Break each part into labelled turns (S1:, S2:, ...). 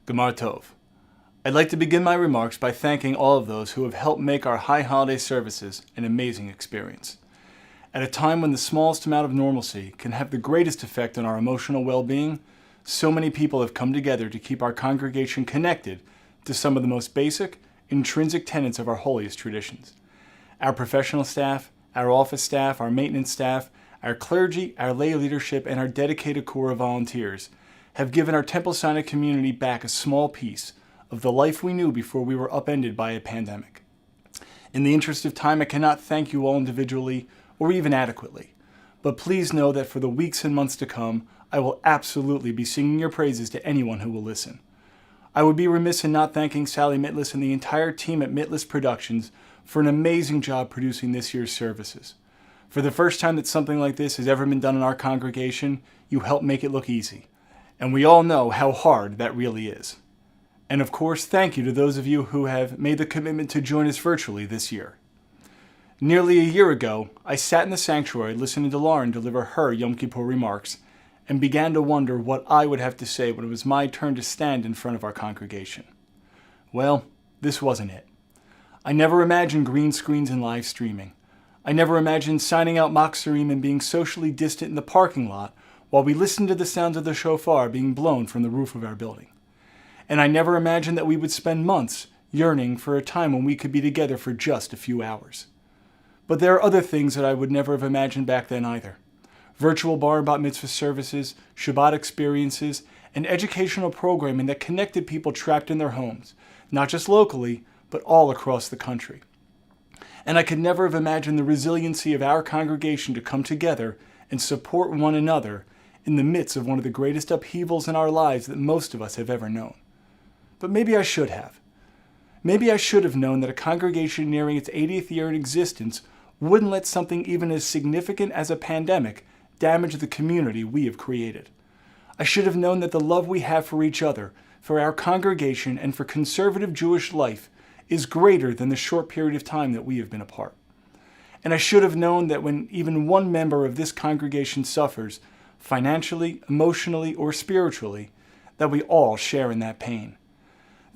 S1: Gemar Tov. I'd like to begin my remarks by thanking all of those who have helped make our high holiday services an amazing experience. At a time when the smallest amount of normalcy can have the greatest effect on our emotional well-being, so many people have come together to keep our congregation connected to some of the most basic, intrinsic tenets of our holiest traditions. Our professional staff, our office staff, our maintenance staff, our clergy, our lay leadership, and our dedicated corps of volunteers have given our Temple Sinai community back a small piece of the life we knew before we were upended by a pandemic. In the interest of time, I cannot thank you all individually or even adequately, but please know that for the weeks and months to come, I will absolutely be singing your praises to anyone who will listen. I would be remiss in not thanking Sally Mitlis and the entire team at Mitlis Productions for an amazing job producing this year's services. For the first time that something like this has ever been done in our congregation, you helped make it look easy. And we all know how hard that really is. And of course, thank you to those of you who have made the commitment to join us virtually this year. Nearly a year ago, I sat in the sanctuary listening to Lauren deliver her Yom Kippur remarks and began to wonder what I would have to say when it was my turn to stand in front of our congregation. Well, this wasn't it. I never imagined green screens and live streaming. I never imagined signing out Machzorim and being socially distant in the parking lot while we listened to the sounds of the shofar being blown from the roof of our building. And I never imagined that we would spend months yearning for a time when we could be together for just a few hours. But there are other things that I would never have imagined back then either. Virtual bar and bat mitzvah services, Shabbat experiences, and educational programming that connected people trapped in their homes, not just locally, but all across the country. And I could never have imagined the resiliency of our congregation to come together and support one another in the midst of one of the greatest upheavals in our lives that most of us have ever known. But maybe I should have. Maybe I should have known that a congregation nearing its 80th year in existence wouldn't let something even as significant as a pandemic damage the community we have created. I should have known that the love we have for each other, for our congregation, and for conservative Jewish life is greater than the short period of time that we have been apart. And I should have known that when even one member of this congregation suffers, financially, emotionally, or spiritually, that we all share in that pain.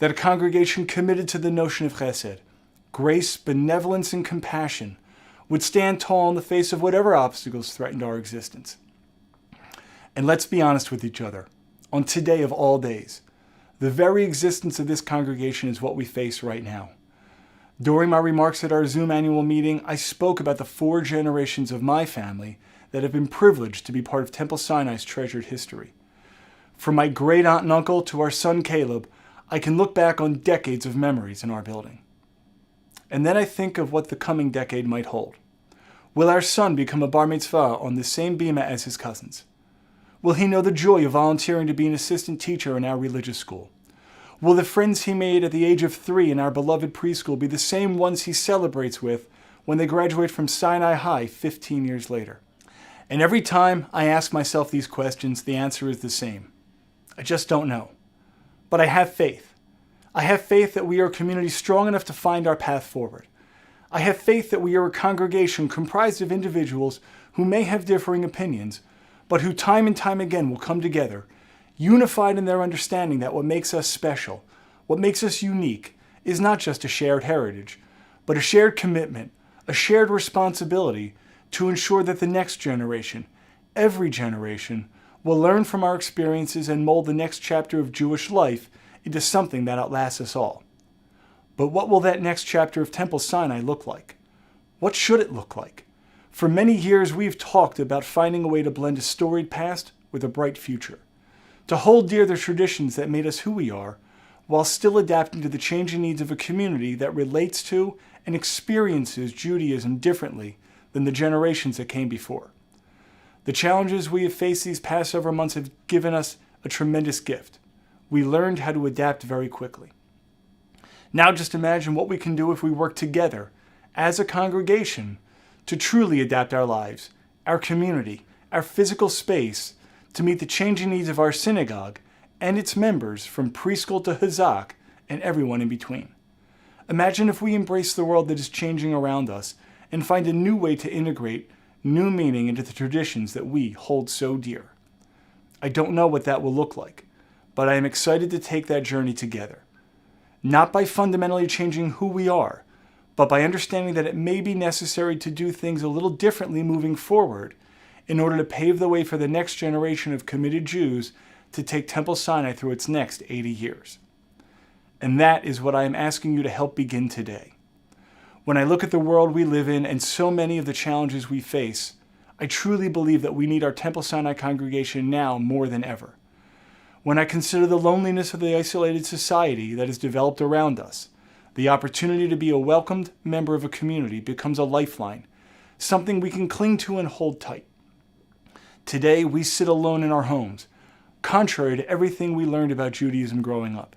S1: That a congregation committed to the notion of chesed, grace, benevolence, and compassion, would stand tall in the face of whatever obstacles threatened our existence. And let's be honest with each other. On today of all days, the very existence of this congregation is what we face right now. During my remarks at our Zoom annual meeting, I spoke about the 4 generations of my family that have been privileged to be part of Temple Sinai's treasured history. From my great aunt and uncle to our son Caleb, I can look back on decades of memories in our building. And then I think of what the coming decade might hold. Will our son become a bar mitzvah on the same bima as his cousins? Will he know the joy of volunteering to be an assistant teacher in our religious school? Will the friends he made at the age of 3 in our beloved preschool be the same ones he celebrates with when they graduate from Sinai High 15 years later? And every time I ask myself these questions, the answer is the same. I just don't know. But I have faith. I have faith that we are a community strong enough to find our path forward. I have faith that we are a congregation comprised of individuals who may have differing opinions, but who time and time again will come together, unified in their understanding that what makes us special, what makes us unique, is not just a shared heritage, but a shared commitment, a shared responsibility to ensure that the next generation, every generation, will learn from our experiences and mold the next chapter of Jewish life into something that outlasts us all. But what will that next chapter of Temple Sinai look like? What should it look like? For many years, we've talked about finding a way to blend a storied past with a bright future, to hold dear the traditions that made us who we are, while still adapting to the changing needs of a community that relates to and experiences Judaism differently than the generations that came before. The challenges we have faced these past several months have given us a tremendous gift. We learned how to adapt very quickly. Now just imagine what we can do if we work together as a congregation to truly adapt our lives, our community, our physical space to meet the changing needs of our synagogue and its members from preschool to Hazak and everyone in between. Imagine if we embrace the world that is changing around us and find a new way to integrate new meaning into the traditions that we hold so dear. I don't know what that will look like, but I am excited to take that journey together. Not by fundamentally changing who we are, but by understanding that it may be necessary to do things a little differently moving forward in order to pave the way for the next generation of committed Jews to take Temple Sinai through its next 80 years. And that is what I am asking you to help begin today. When I look at the world we live in and so many of the challenges we face, I truly believe that we need our Temple Sinai congregation now more than ever. When I consider the loneliness of the isolated society that has developed around us, the opportunity to be a welcomed member of a community becomes a lifeline, something we can cling to and hold tight. Today, we sit alone in our homes, contrary to everything we learned about Judaism growing up.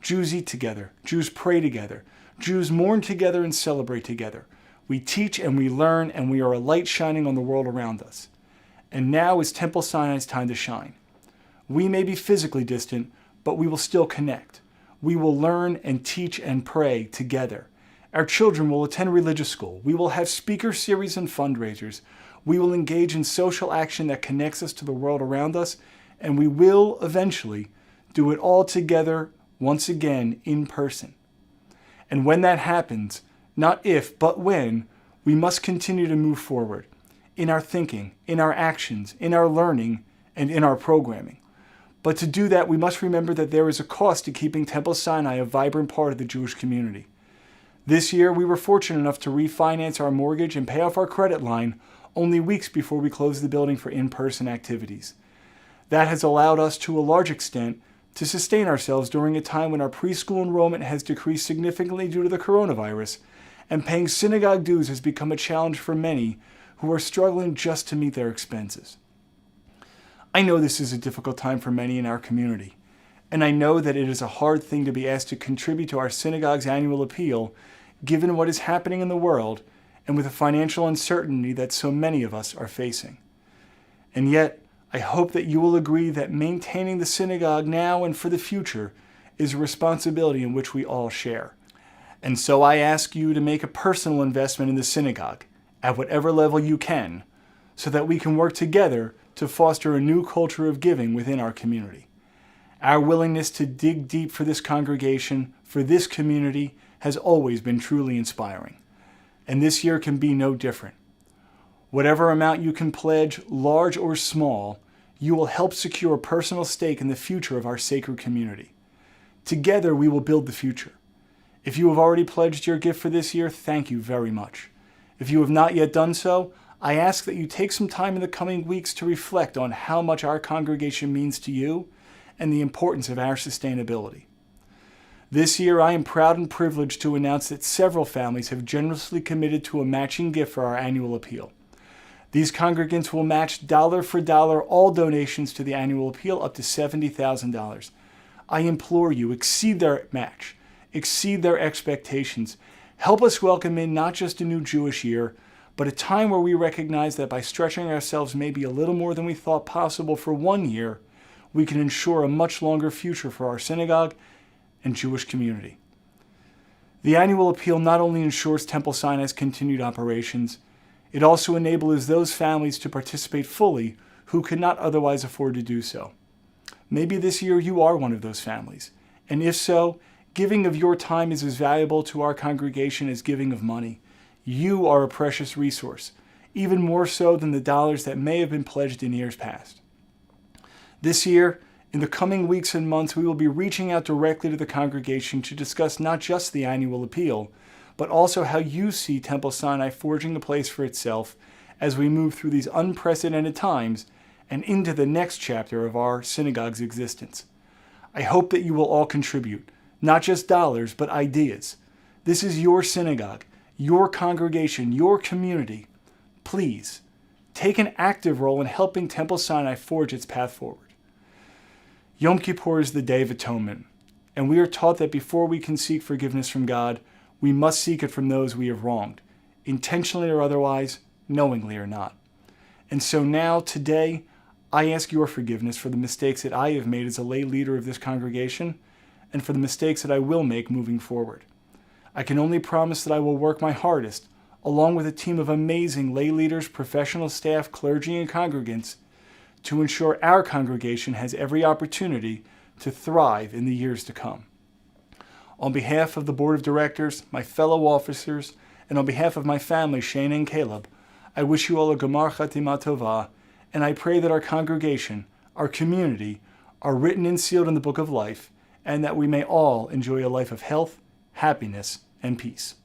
S1: Jews eat together, Jews pray together, Jews mourn together and celebrate together. We teach and we learn, and we are a light shining on the world around us. And now is Temple Sinai's time to shine. We may be physically distant, but we will still connect. We will learn and teach and pray together. Our children will attend religious school. We will have speaker series and fundraisers. We will engage in social action that connects us to the world around us, and we will eventually do it all together once again in person. And when that happens, not if, but when, we must continue to move forward in our thinking, in our actions, in our learning, and in our programming. But to do that, we must remember that there is a cost to keeping Temple Sinai a vibrant part of the Jewish community. This year, we were fortunate enough to refinance our mortgage and pay off our credit line only weeks before we closed the building for in-person activities. That has allowed us, to a large extent, to sustain ourselves during a time when our preschool enrollment has decreased significantly due to the coronavirus, and paying synagogue dues has become a challenge for many who are struggling just to meet their expenses. I know this is a difficult time for many in our community, and I know that it is a hard thing to be asked to contribute to our synagogue's annual appeal, given what is happening in the world and with the financial uncertainty that so many of us are facing. And yet, I hope that you will agree that maintaining the synagogue now and for the future is a responsibility in which we all share. And so I ask you to make a personal investment in the synagogue, at whatever level you can, so that we can work together to foster a new culture of giving within our community. Our willingness to dig deep for this congregation, for this community, has always been truly inspiring. And this year can be no different. Whatever amount you can pledge, large or small, you will help secure a personal stake in the future of our sacred community. Together, we will build the future. If you have already pledged your gift for this year, thank you very much. If you have not yet done so, I ask that you take some time in the coming weeks to reflect on how much our congregation means to you and the importance of our sustainability. This year, I am proud and privileged to announce that several families have generously committed to a matching gift for our annual appeal. These congregants will match dollar for dollar all donations to the annual appeal up to $70,000. I implore you, exceed their match, exceed their expectations. Help us welcome in not just a new Jewish year, but a time where we recognize that by stretching ourselves maybe a little more than we thought possible for 1 year, we can ensure a much longer future for our synagogue and Jewish community. The annual appeal not only ensures Temple Sinai's continued operations, it also enables those families to participate fully who could not otherwise afford to do so. Maybe this year you are one of those families, and if so, giving of your time is as valuable to our congregation as giving of money. You are a precious resource, even more so than the dollars that may have been pledged in years past. This year, in the coming weeks and months, we will be reaching out directly to the congregation to discuss not just the annual appeal, but also how you see Temple Sinai forging a place for itself as we move through these unprecedented times and into the next chapter of our synagogue's existence. I hope that you will all contribute, not just dollars, but ideas. This is your synagogue, your congregation, your community. Please, take an active role in helping Temple Sinai forge its path forward. Yom Kippur is the Day of Atonement, and we are taught that before we can seek forgiveness from God, we must seek it from those we have wronged, intentionally or otherwise, knowingly or not. And so now, today, I ask your forgiveness for the mistakes that I have made as a lay leader of this congregation, and for the mistakes that I will make moving forward. I can only promise that I will work my hardest, along with a team of amazing lay leaders, professional staff, clergy, and congregants, to ensure our congregation has every opportunity to thrive in the years to come. On behalf of the Board of Directors, my fellow officers, and on behalf of my family, Shane and Caleb, I wish you all a Gemar Chatima Tova, and I pray that our congregation, our community, are written and sealed in the Book of Life, and that we may all enjoy a life of health, happiness, and peace.